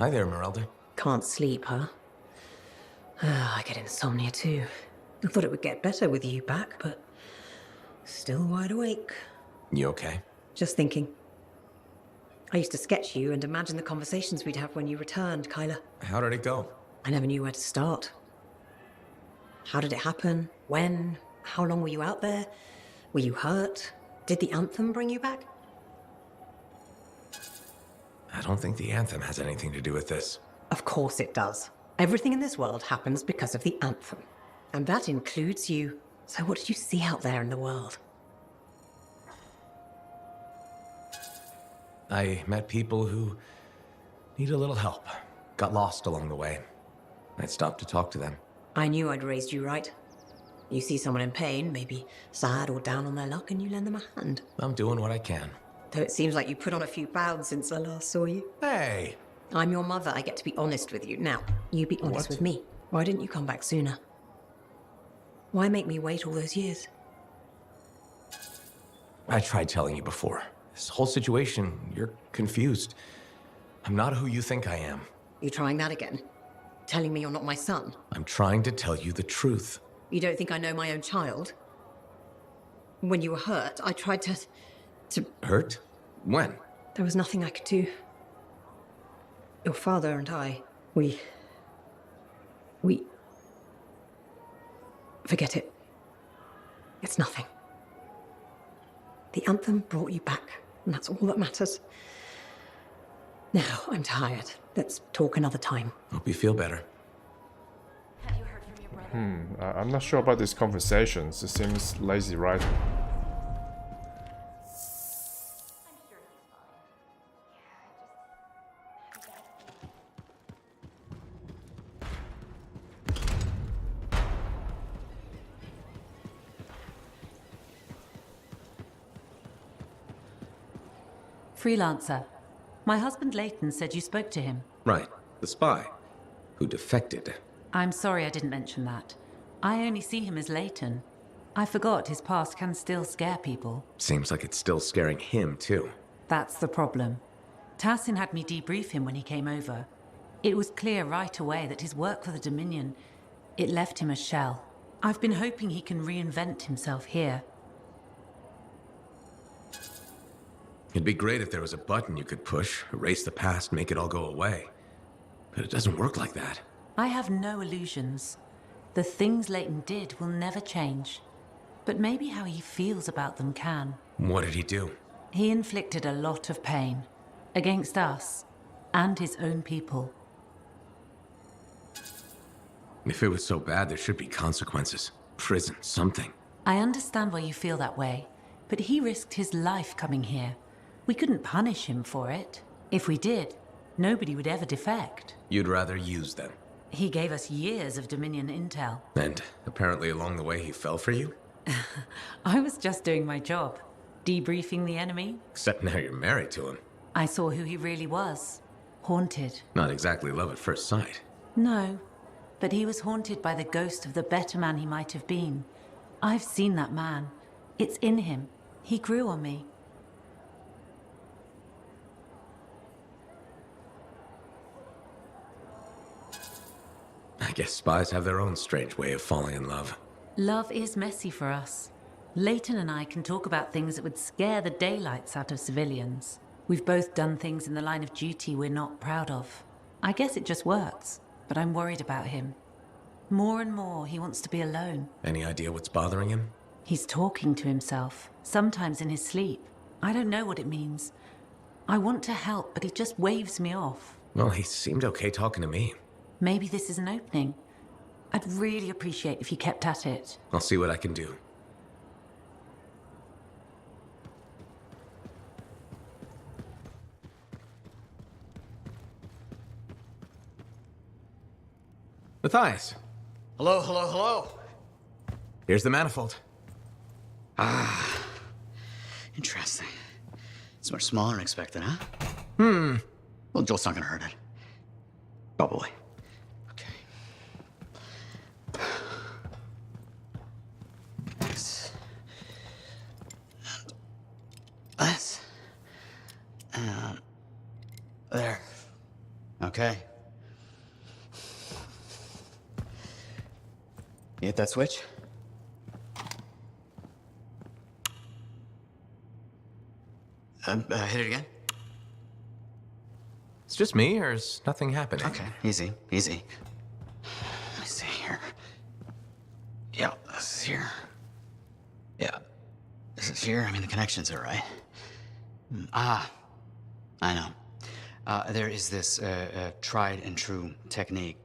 Hi there, Merelda. Can't sleep, huh? I get insomnia too. I thought it would get better with you back, but still wide awake. You okay? Just thinking. I used to sketch you and imagine the conversations we'd have when you returned, Kyla. How did it go? I never knew where to start. How did it happen? When? How long were you out there? Were you hurt? Did the Anthem bring you back? I don't think the Anthem has anything to do with this. Of course it does. Everything in this world happens because of the Anthem. And that includes you. So what did you see out there in the world? I met people who need a little help. Got lost along the way. I stopped to talk to them. I knew I'd raised you right. You see someone in pain, maybe sad or down on their luck, and you lend them a hand. I'm doing what I can. Though it seems like you put on a few pounds since I last saw you. Hey! I'm your mother. I get to be honest with you. Now, you be honest with me. Why didn't you come back sooner? Why make me wait all those years? I tried telling you before. This whole situation, you're confused. I'm not who you think I am. You trying that again? Telling me you're not my son? I'm trying to tell you the truth. You don't think I know my own child? When you were hurt, I tried to... Hurt? When? There was nothing I could do. Your father and I, we... Forget it. It's nothing. The Anthem brought you back, and that's all that matters. Now, I'm tired. Let's talk another time. Hope you feel better. Have you heard from your brother? I'm not sure about these conversations. It seems lazy writing. I'm sure he's fine. Freelancer. My husband Leighton said you spoke to him. Right. The spy. Who defected. I'm sorry I didn't mention that. I only see him as Leighton. I forgot his past can still scare people. Seems like it's still scaring him, too. That's the problem. Tassin had me debrief him when he came over. It was clear right away that his work for the Dominion, it left him a shell. I've been hoping he can reinvent himself here. It'd be great if there was a button you could push, erase the past, make it all go away. But it doesn't work like that. I have no illusions. The things Leighton did will never change. But maybe how he feels about them can. What did he do? He inflicted a lot of pain. Against us. And his own people. If it was so bad, there should be consequences. Prison, something. I understand why you feel that way. But he risked his life coming here. We couldn't punish him for it. If we did, nobody would ever defect. You'd rather use them. He gave us years of Dominion intel. And apparently along the way he fell for you? I was just doing my job. Debriefing the enemy. Except now you're married to him. I saw who he really was. Haunted. Not exactly love at first sight. No. But he was haunted by the ghost of the better man he might have been. I've seen that man. It's in him. He grew on me. I guess spies have their own strange way of falling in love. Love is messy for us. Leighton and I can talk about things that would scare the daylights out of civilians. We've both done things in the line of duty we're not proud of. I guess it just works, but I'm worried about him. More and more, he wants to be alone. Any idea what's bothering him? He's talking to himself, sometimes in his sleep. I don't know what it means. I want to help, but he just waves me off. Well, he seemed okay talking to me. Maybe this is an opening. I'd really appreciate if you kept at it. I'll see what I can do. Matthias, Hello, hello, hello. here's the manifold. Interesting. It's much smaller than expected, huh? Well, Joel's not gonna hurt it. Probably. Okay. This. And this. And there. Okay. Okay. You hit that switch? Hit it again? It's just me, or is nothing happening? Okay, easy, easy. Let me see here. Yeah, this is here. Yeah, this is here. I mean, the connections are right. I know. There is this tried and true technique.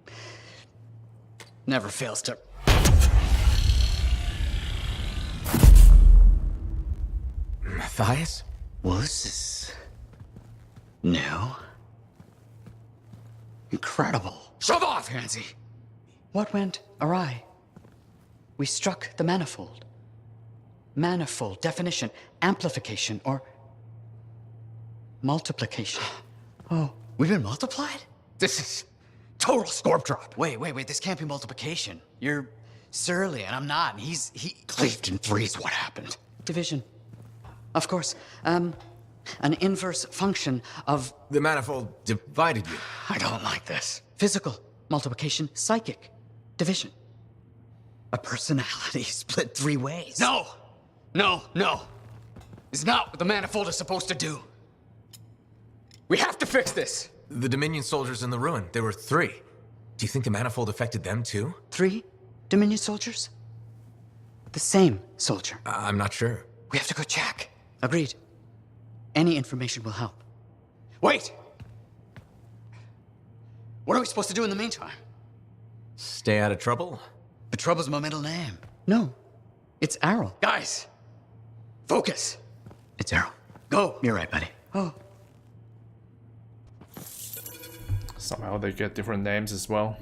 Never fails to... Matthias? Well, this is... new. Incredible. Shove off, Hansi! What went awry? We struck the manifold. Manifold, definition, amplification, or multiplication. Oh, we've been multiplied? This is total scorp drop. Wait, this can't be multiplication. You're surly, and I'm not, and he cleaved in threes. What happened? Division. Of course. An inverse function of... The manifold divided you. I don't like this. Physical multiplication, psychic division. A personality split 3 ways. No! It's not what the manifold is supposed to do. We have to fix this. The Dominion soldiers in the ruin, there were 3. Do you think the manifold affected them too? 3 Dominion soldiers? The same soldier. I'm not sure. We have to go check. Agreed. Any information will help. Wait! What are we supposed to do in the meantime? Stay out of trouble? But Trouble's my middle name. No, it's Errol. Guys, focus. It's Errol. Go. You're right, buddy. Oh. Somehow they get different names as well.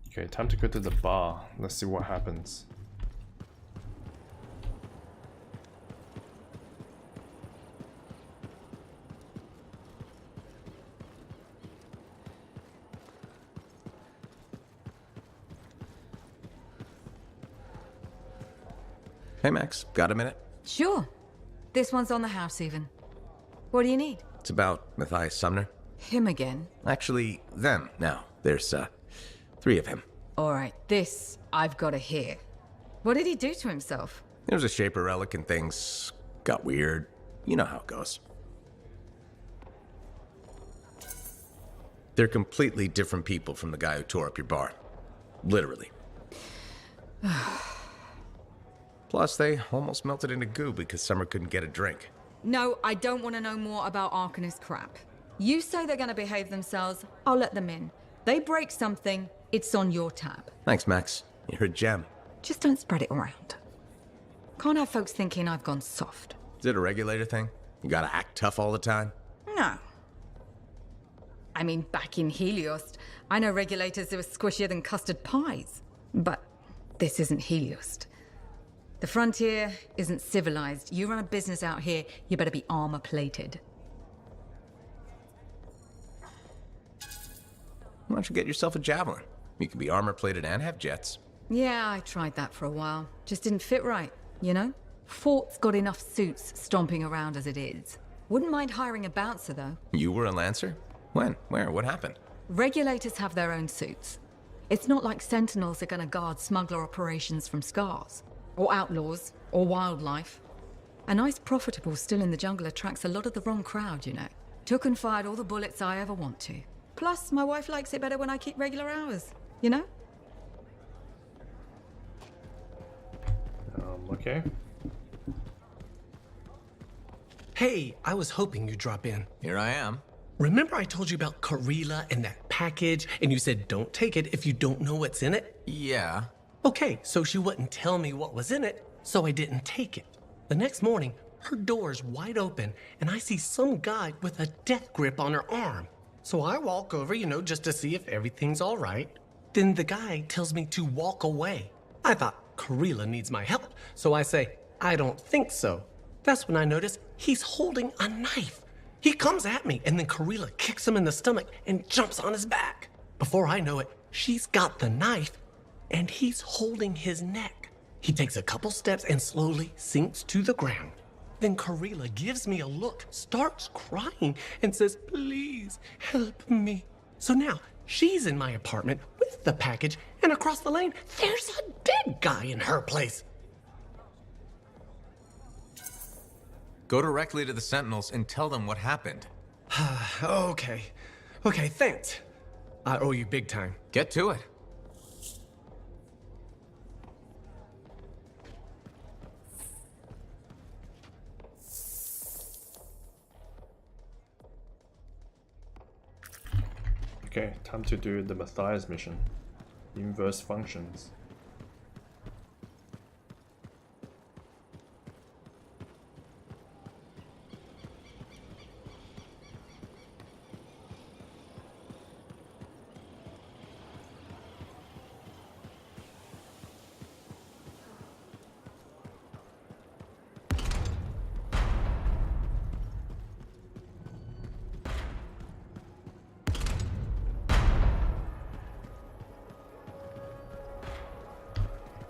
Okay, time to go to the bar. Let's see what happens. Hey, Max, got a minute? Sure. This one's on the house, even. What do you need? It's about Matthias Sumner. Him again? Actually, them now. There's, 3 of him. All right, this I've got to hear. What did he do to himself? There was a Shaper relic and things got weird. You know how it goes. They're completely different people from the guy who tore up your bar. Literally. Plus, they almost melted into goo because Summer couldn't get a drink. No, I don't want to know more about Arcanist crap. You say they're going to behave themselves, I'll let them in. They break something, it's on your tab. Thanks, Max. You're a gem. Just don't spread it around. Can't have folks thinking I've gone soft. Is it a regulator thing? You gotta act tough all the time? No. I mean, back in Helios, I know regulators who are squishier than custard pies. But this isn't Helios. The frontier isn't civilized. You run a business out here, you better be armor-plated. Why don't you get yourself a javelin? You can be armor-plated and have jets. Yeah, I tried that for a while. Just didn't fit right, you know? Fort's got enough suits stomping around as it is. Wouldn't mind hiring a bouncer, though. You were a Lancer? When? Where? What happened? Regulators have their own suits. It's not like Sentinels are gonna guard smuggler operations from scars. Or outlaws, or wildlife. A nice profitable still in the jungle attracts a lot of the wrong crowd, you know. Took and fired all the bullets I ever want to. Plus, my wife likes it better when I keep regular hours, you know? Okay. Hey, I was hoping you'd drop in. Here I am. Remember I told you about Karila and that package, and you said don't take it if you don't know what's in it? Yeah. Okay, so she wouldn't tell me what was in it, so I didn't take it. The next morning, her door's wide open, and I see some guy with a death grip on her arm. So I walk over, you know, just to see if everything's all right. Then the guy tells me to walk away. I thought Karila needs my help, so I say, I don't think so. That's when I notice he's holding a knife. He comes at me, and then Karila kicks him in the stomach and jumps on his back. Before I know it, she's got the knife, and he's holding his neck. He takes a couple steps and slowly sinks to the ground. Then Karila gives me a look, starts crying, and says, please help me. So now she's in my apartment with the package, and across the lane, there's a dead guy in her place. Go directly to the Sentinels and tell them what happened. Okay, thanks. I owe you big time. Get to it. Okay, time to do the Matthias mission. Inverse functions.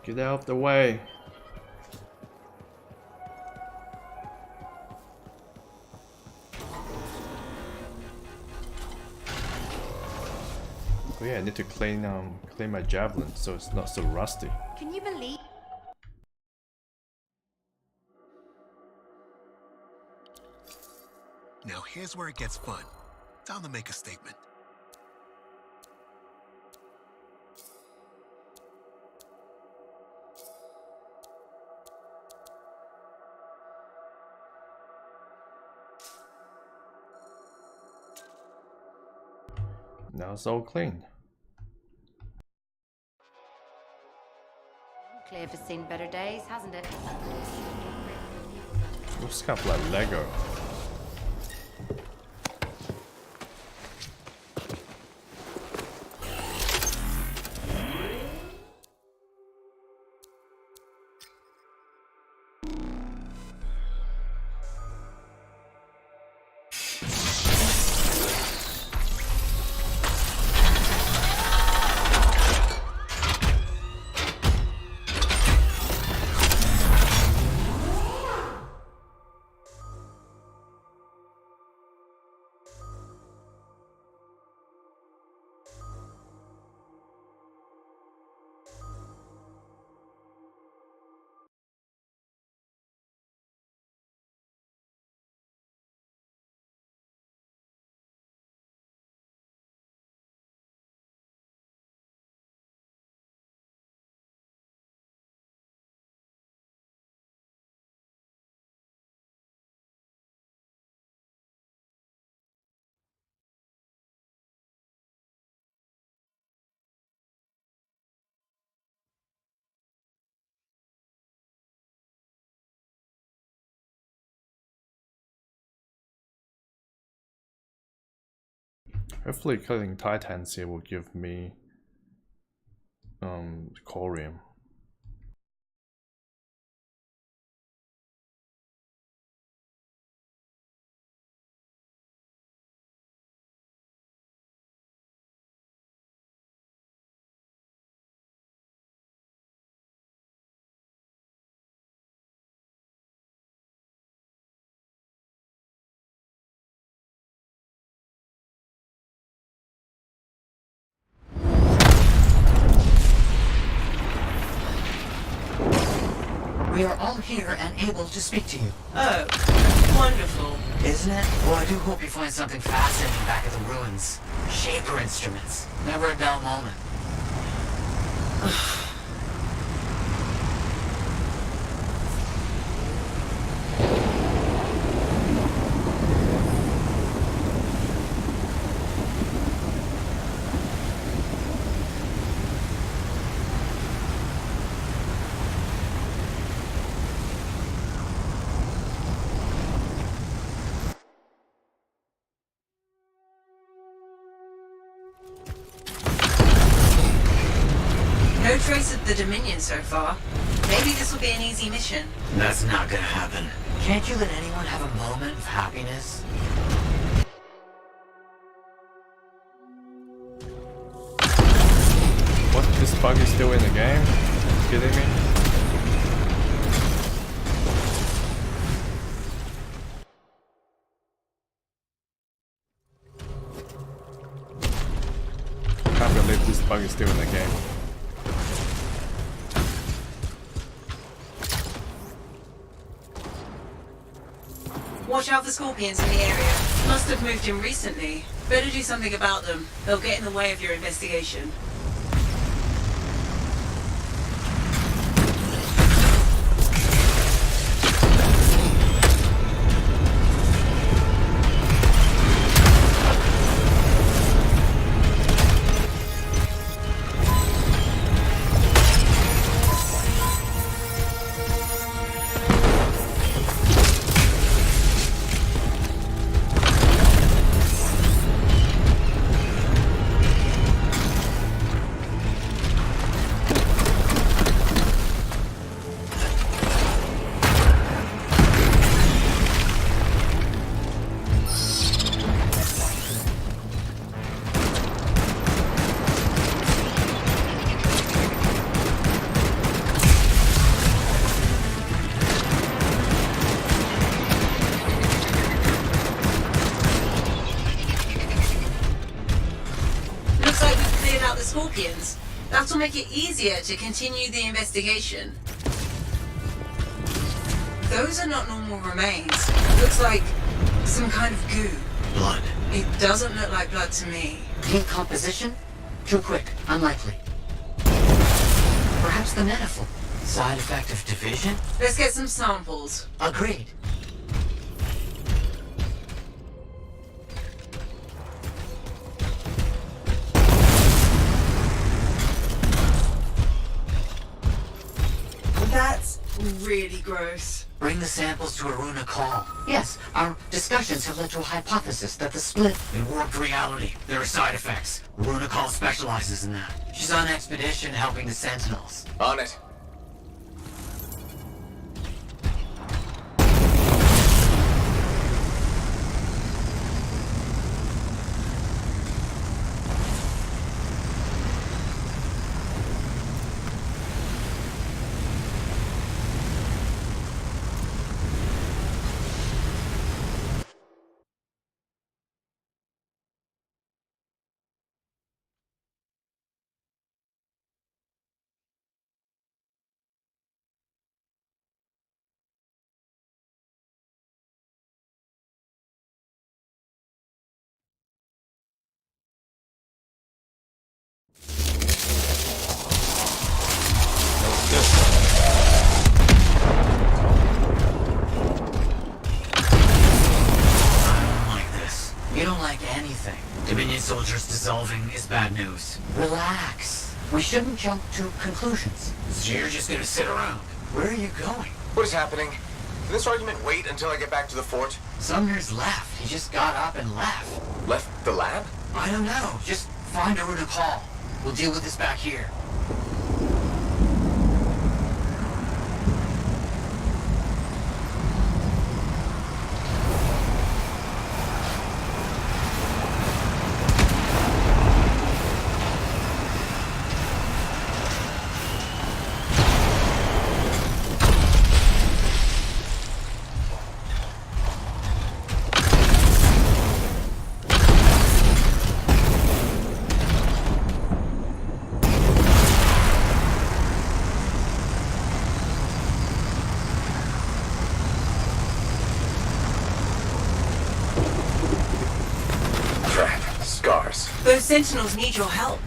Get out of the way. Oh yeah, I need to clean my javelin so it's not so rusty. Can you believe? Now here's where it gets fun. Time to make a statement. Now it's all clean. Clear for seen better days, hasn't it? Looks kind of like Lego. Hopefully killing Titans here will give me Corium. We are all here and able to speak to you. Oh, wonderful. Isn't it? Well, I do hope you find something fascinating back at the ruins. Shaper instruments. Never a dull moment. No trace of the Dominion so far. Maybe this will be an easy mission. That's not gonna happen. Can't you let anyone have a moment of happiness? What? This bug is still in the game? Are you kidding me? bug is still in the game. Watch out for scorpions in the area. Must have moved in recently. Better do something about them. They'll get in the way of your investigation. Scorpions. That'll make it easier to continue the investigation. Those are not normal remains. Looks like some kind of goo. Blood. It doesn't look like blood to me. Decomposition? Too quick. Unlikely. Perhaps the manifold. Side effect of division? Let's get some samples. Agreed. That's really gross. Bring the samples to Aruna Call. Yes, our discussions have led to a hypothesis that the split in warped reality. There are side effects. Aruna Call specializes in that. She's on expedition helping the Sentinels. On it. Dominion soldiers dissolving is bad news. Relax. We shouldn't jump to conclusions. So you're just gonna sit around. Where are you going? What is happening? Can this argument wait until I get back to the fort? Sumner's left. He just got up and left. Left the lab? I don't know. Just find Aruna Call. We'll deal with this back here. Those Sentinels need your help.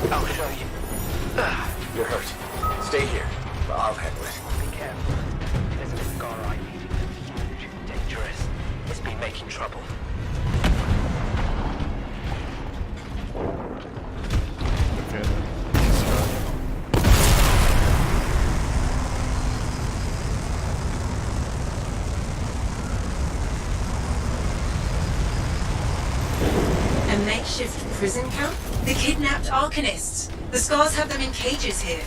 I'll show you. You're hurt. Stay here. I'll handle it. Be careful. There's a scar I need. Huge, dangerous. It's been making trouble. Okay. A makeshift prison camp? The kidnapped Arcanists. The Scars have them in cages here.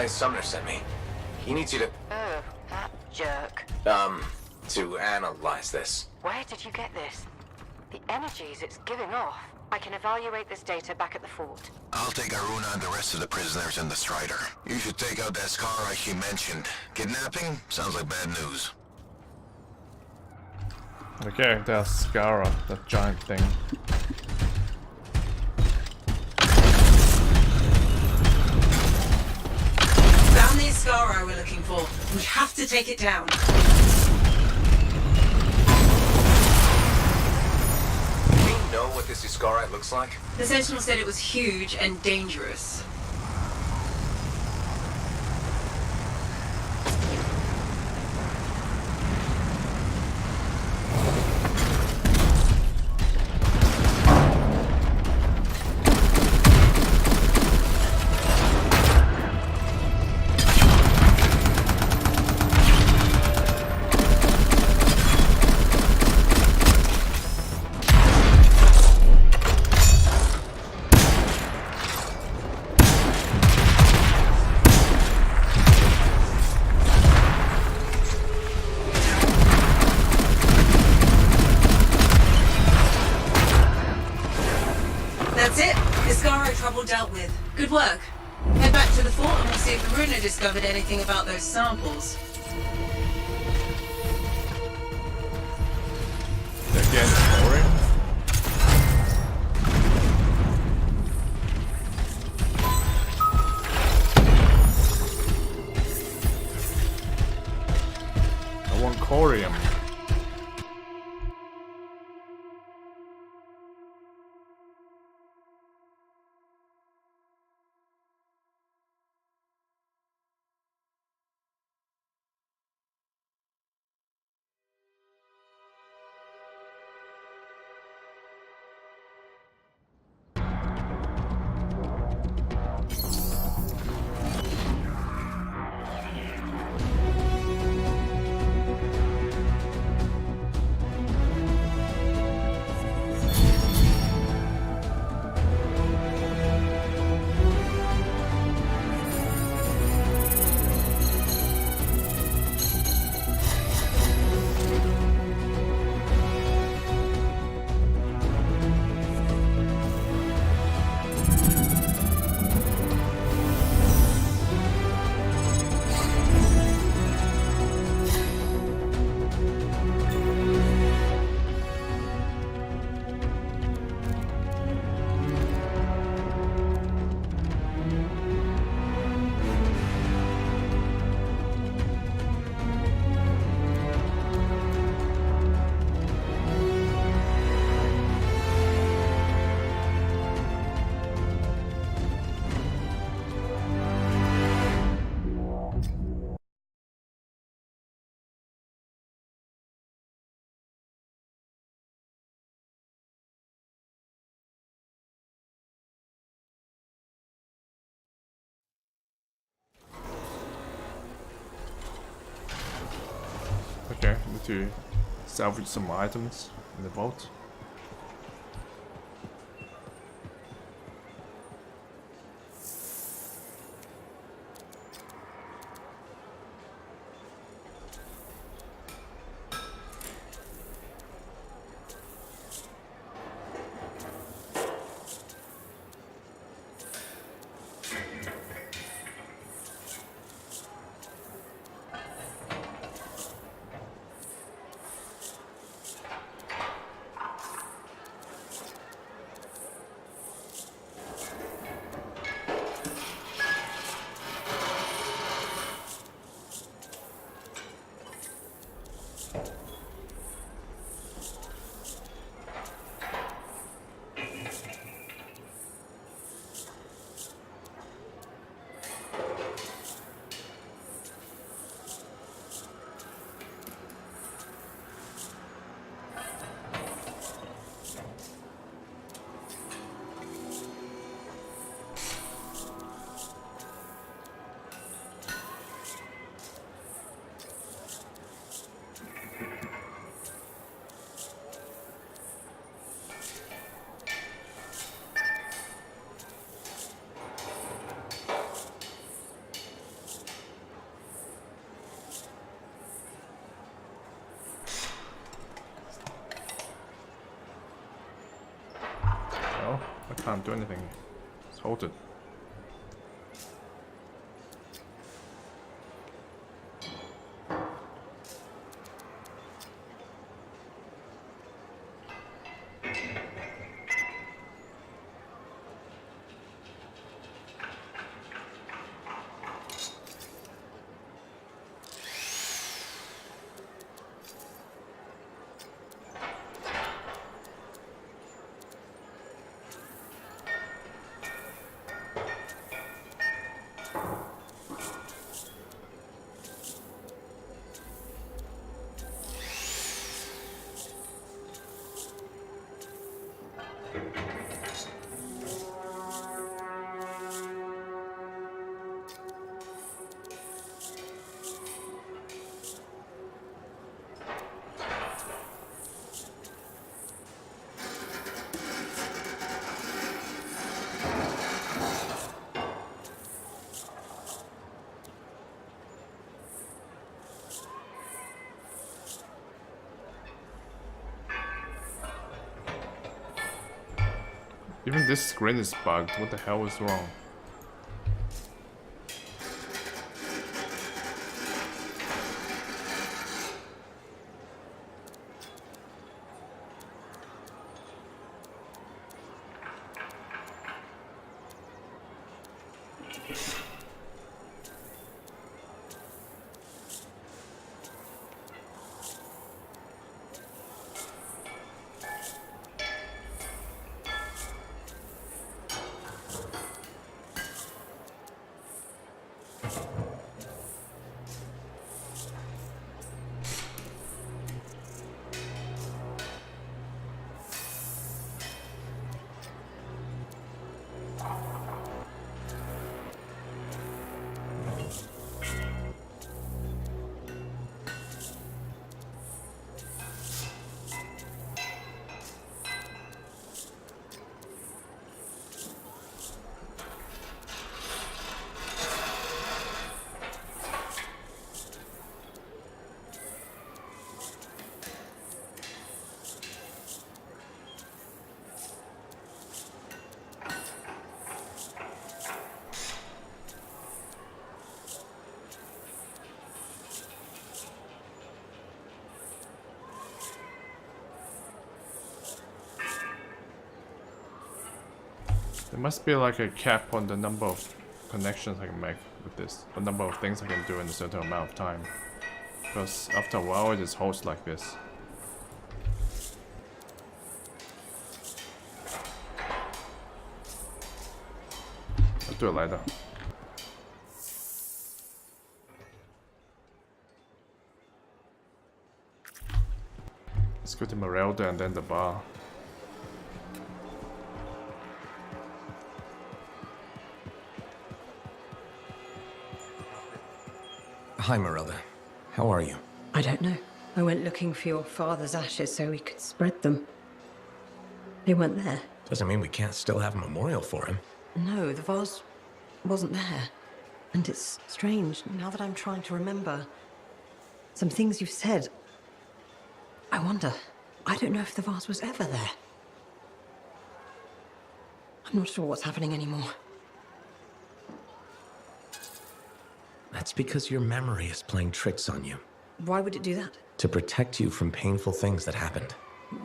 Sumner sent me. He needs you to... Oh, that jerk. To analyze this. Where did you get this? The energies it's giving off. I can evaluate this data back at the fort. I'll take Aruna and the rest of the prisoners in the Strider. You should take out that Skara she mentioned. Kidnapping? Sounds like bad news. Okay, there's Skara, that giant thing. Found the Ascara we're looking for. We have to take it down. Do we know what this Ascara looks like? The Sentinel said it was huge and dangerous. Dealt with. Good work. Head back to the fort and we'll see if Aruna discovered anything about those samples. Again, boring. I want corium. to salvage some items in the vault. Oh, I can't do anything. It's halted. Even this screen is bugged. What the hell is wrong? There must be like a cap on the number of connections I can make with this, the number of things I can do in a certain amount of time. Because after a while it just holds like this. I'll do it later. Let's go to Merelda and then the bar. Hi, Merelda. How are you? I don't know. I went looking for your father's ashes so we could spread them. They weren't there. Doesn't mean we can't still have a memorial for him. No, the vase wasn't there. And it's strange, now that I'm trying to remember some things you've said. I wonder, I don't know if the vase was ever there. I'm not sure what's happening anymore. That's because your memory is playing tricks on you. Why would it do that? To protect you from painful things that happened.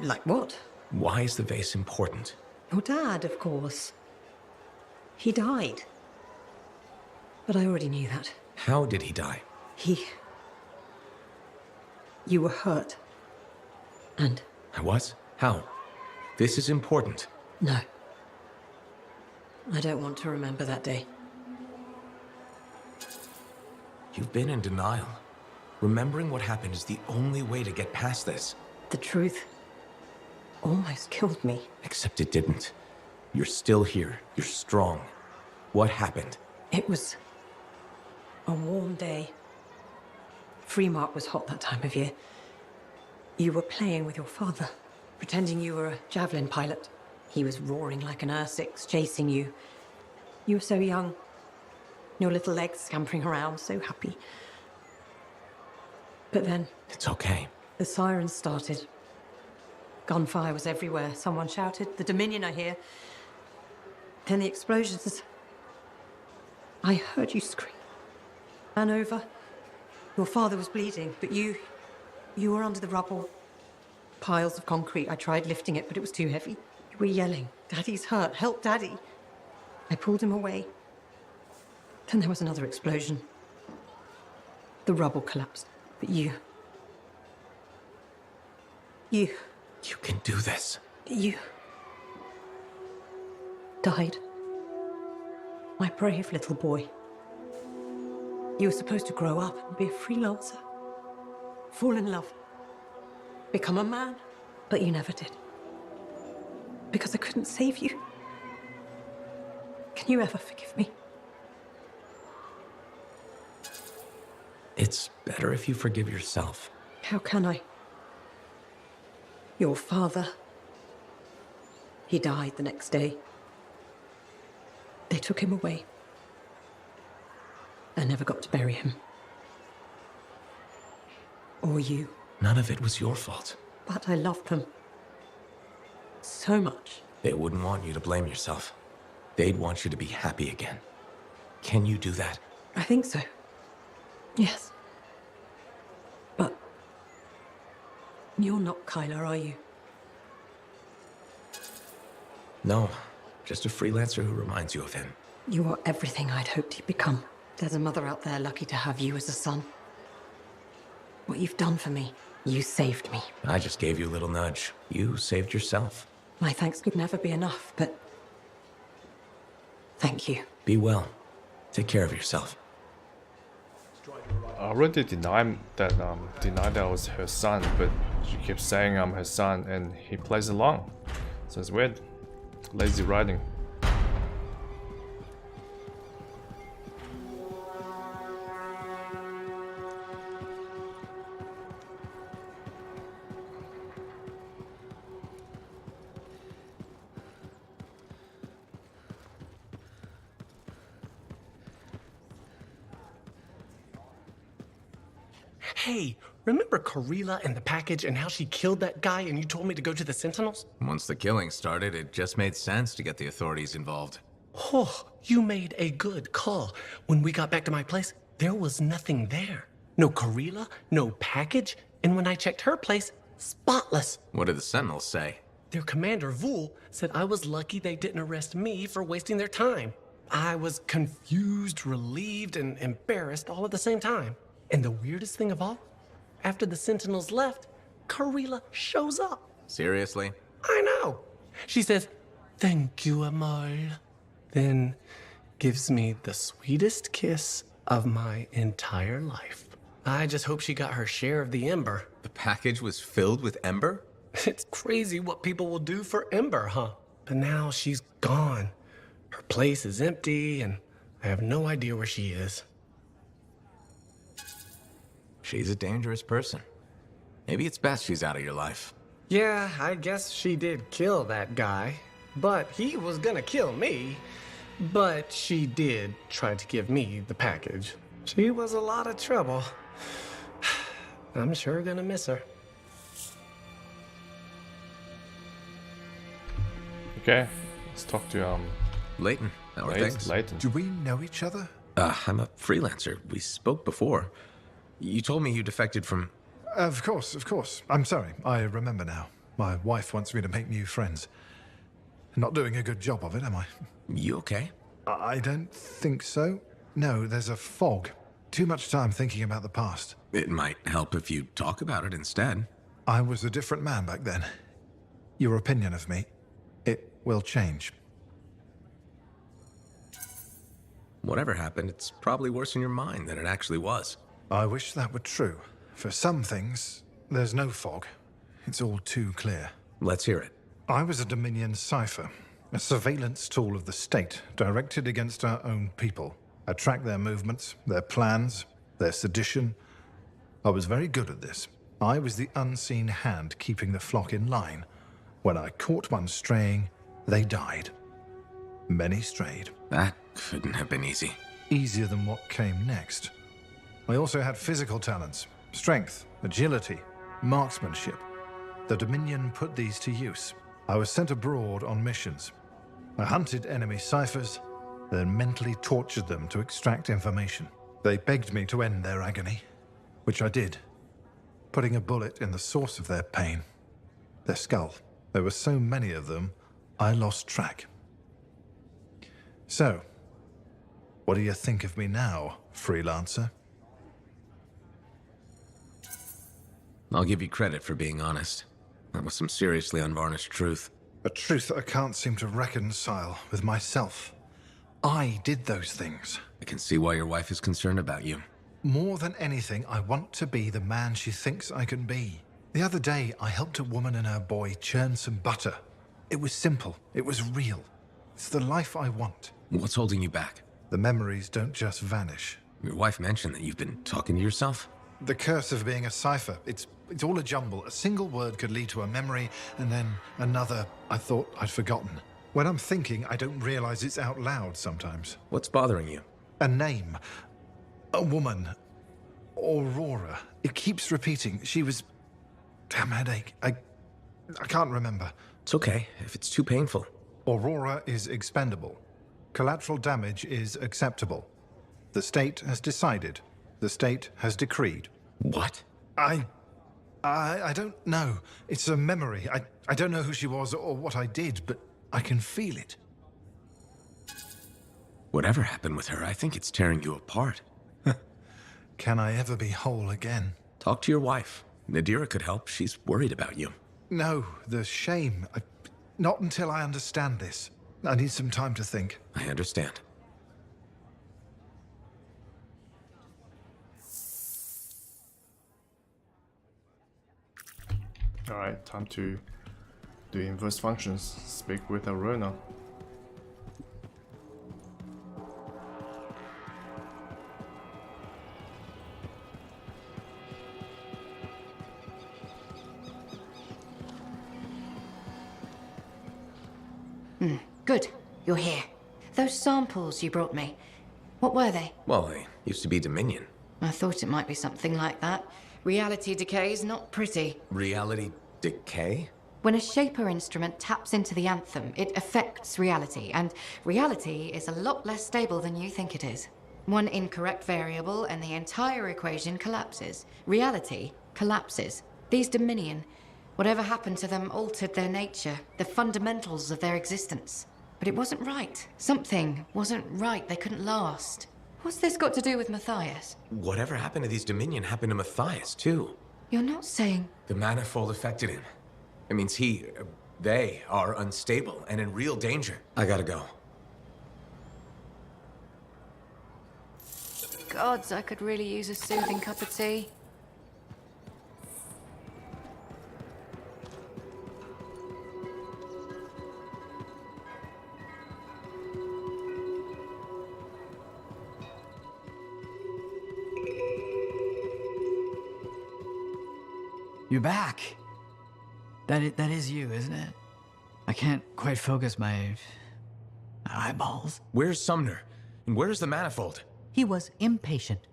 Like what? Why is the vase important? Your dad, of course. He died. But I already knew that. How did he die? You were hurt. And? I was? How? This is important. No. I don't want to remember that day. You've been in denial. Remembering what happened is the only way to get past this. The truth almost killed me. Except it didn't. You're still here. You're strong. What happened? It was a warm day. Fremont was hot that time of year. You were playing with your father, pretending you were a javelin pilot. He was roaring like an Ursix, chasing you. You were so young. Your little legs scampering around, so happy. But then... It's okay. The sirens started. Gunfire was everywhere. Someone shouted, "The Dominion are here." Then the explosions. I heard you scream. Ran over. Your father was bleeding, but you were under the rubble. Piles of concrete. I tried lifting it, but it was too heavy. You were yelling, "Daddy's hurt, help Daddy." I pulled him away. Then there was another explosion. The rubble collapsed, but you can do this. You died. My brave little boy. You were supposed to grow up and be a freelancer. Fall in love. Become a man. But you never did. Because I couldn't save you. Can you ever forgive me? It's better if you forgive yourself. How can I? Your father. He died the next day. They took him away. I never got to bury him. Or you. None of it was your fault. But I loved them. So much. They wouldn't want you to blame yourself. They'd want you to be happy again. Can you do that? I think so. Yes. But you're not Kyler, are you? No, just a freelancer who reminds you of him. You are everything I'd hoped you'd become. There's a mother out there lucky to have you as a son. What you've done for me, you saved me. I just gave you a little nudge. You saved yourself. My thanks could never be enough, but thank you. Be well. Take care of yourself. I already denied that I was her son, but she keeps saying I'm her son, and he plays along. So it's weird. Lazy writing. Hey, remember Karila and the package and how she killed that guy and you told me to go to the Sentinels? Once the killing started, it just made sense to get the authorities involved. Oh, you made a good call. When we got back to my place, there was nothing there. No Karila, no package, and when I checked her place, spotless. What did the Sentinels say? Their commander, Vul, said I was lucky they didn't arrest me for wasting their time. I was confused, relieved, and embarrassed all at the same time. And the weirdest thing of all, after the Sentinels left, Karila shows up. Seriously? I know. She says, "Thank you, Amol." Then gives me the sweetest kiss of my entire life. I just hope she got her share of the Ember. The package was filled with Ember? It's crazy what people will do for Ember, huh? But now she's gone. Her place is empty, and I have no idea where she is. She's a dangerous person. Maybe it's best she's out of your life. Yeah, I guess she did kill that guy. But he was gonna kill me. But she did try to give me the package. She was a lot of trouble. I'm sure gonna miss her. Okay, let's talk to Leighton, how are things? Leighton. Do we know each other? I'm a freelancer. We spoke before. You told me you defected from... Of course, of course. I'm sorry, I remember now. My wife wants me to make new friends. Not doing a good job of it, am I? You okay? I don't think so. No, there's a fog. Too much time thinking about the past. It might help if you talk about it instead. I was a different man back then. Your opinion of me, it will change. Whatever happened, it's probably worse in your mind than it actually was. I wish that were true. For some things, there's no fog. It's all too clear. Let's hear it. I was a Dominion cipher, a surveillance tool of the state directed against our own people. I tracked their movements, their plans, their sedition. I was very good at this. I was the unseen hand keeping the flock in line. When I caught one straying, they died. Many strayed. That couldn't have been easy. Easier than what came next. I also had physical talents, strength, agility, marksmanship. The Dominion put these to use. I was sent abroad on missions. I hunted enemy ciphers, then mentally tortured them to extract information. They begged me to end their agony, which I did, putting a bullet in the source of their pain, their skull. There were so many of them, I lost track. So, what do you think of me now, freelancer? I'll give you credit for being honest. That was some seriously unvarnished truth. A truth I can't seem to reconcile with myself. I did those things. I can see why your wife is concerned about you. More than anything, I want to be the man she thinks I can be. The other day, I helped a woman and her boy churn some butter. It was simple. It was real. It's the life I want. What's holding you back? The memories don't just vanish. Your wife mentioned that you've been talking to yourself? The curse of being a cipher. It's all a jumble. A single word could lead to a memory, and then another I thought I'd forgotten. When I'm thinking, I don't realize it's out loud sometimes. What's bothering you? A name. A woman. Aurora. It keeps repeating. She was... Damn headache. I can't remember. It's okay, if it's too painful. Aurora is expendable. Collateral damage is acceptable. The state has decided. The state has decreed. What? I don't know. It's a memory. I don't know who she was or what I did, but I can feel it. Whatever happened with her, I think it's tearing you apart. Can I ever be whole again? Talk to your wife. Nadira could help. She's worried about you. No, the shame. Not until I understand this. I need some time to think. I understand. Alright, time to do inverse functions. Speak with Aruna. Good. You're here. Those samples you brought me, what were they? Well, they used to be Dominion. I thought it might be something like that. Reality decay is not pretty. Reality decay? When a Shaper instrument taps into the Anthem, it affects reality, and reality is a lot less stable than you think it is. One incorrect variable and the entire equation collapses. Reality collapses. These Dominion, whatever happened to them altered their nature, the fundamentals of their existence. But it wasn't right. Something wasn't right. They couldn't last. What's this got to do with Matthias? Whatever happened to these Dominion happened to Matthias, too. You're not saying... The manifold affected him. It means they are unstable and in real danger. I gotta go. Gods, I could really use a soothing cup of tea. You're back. That is you, isn't it? I can't quite focus my eyeballs. Where's Sumner? And where's the manifold? He was impatient.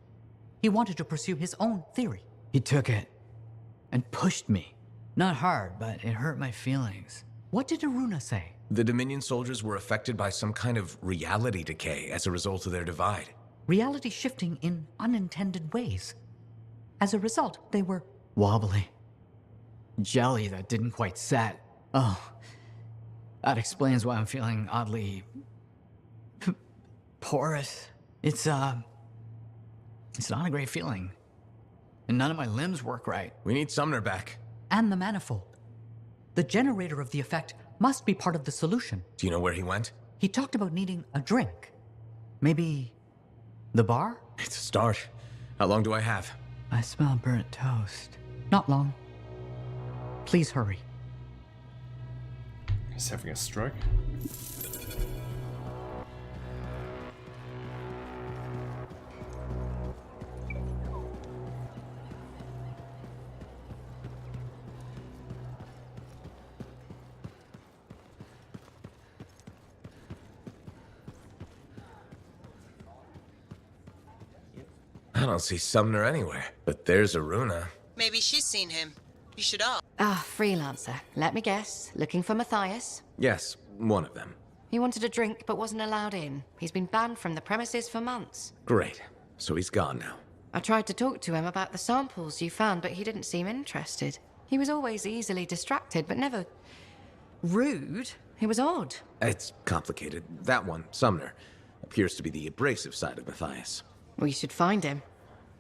He wanted to pursue his own theory. He took it and pushed me. Not hard, but it hurt my feelings. What did Aruna say? The Dominion soldiers were affected by some kind of reality decay as a result of their divide. Reality shifting in unintended ways. As a result, they were wobbly. Jelly that didn't quite set. Oh, that explains why I'm feeling oddly porous. It's not a great feeling. And none of my limbs work right. We need Sumner back. And the manifold. The generator of the effect must be part of the solution. Do you know where he went? He talked about needing a drink. Maybe the bar? It's a start. How long do I have? I smell burnt toast. Not long. Please hurry. He's having a stroke. I don't see Sumner anywhere. But there's Aruna. Maybe she's seen him. You should ask. Freelancer. Let me guess. Looking for Matthias? Yes, one of them. He wanted a drink but wasn't allowed in. He's been banned from the premises for months. Great. So he's gone now. I tried to talk to him about the samples you found, but he didn't seem interested. He was always easily distracted, but never rude. It was odd. It's complicated. That one, Sumner, appears to be the abrasive side of Matthias. We should find him.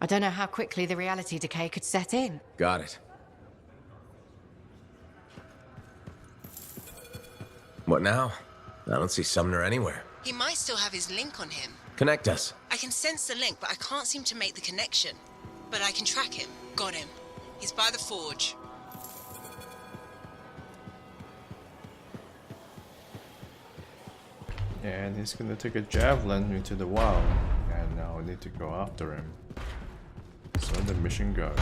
I don't know how quickly the reality decay could set in. Got it. What now? I don't see Sumner anywhere. He might still have his link on him. Connect us. I can sense the link, but I can't seem to make the connection. But I can track him. Got him. He's by the forge. And he's gonna take a javelin into the wild. And now I need to go after him. So the mission goes.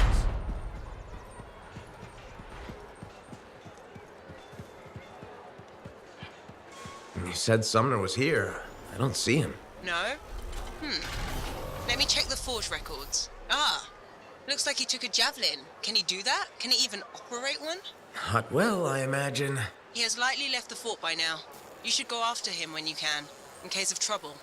You said Sumner was here. I don't see him. No? Let me check the forge records. Looks like he took a javelin. Can he do that? Can he even operate one? Not well, I imagine. He has likely left the fort by now. You should go after him when you can, in case of trouble.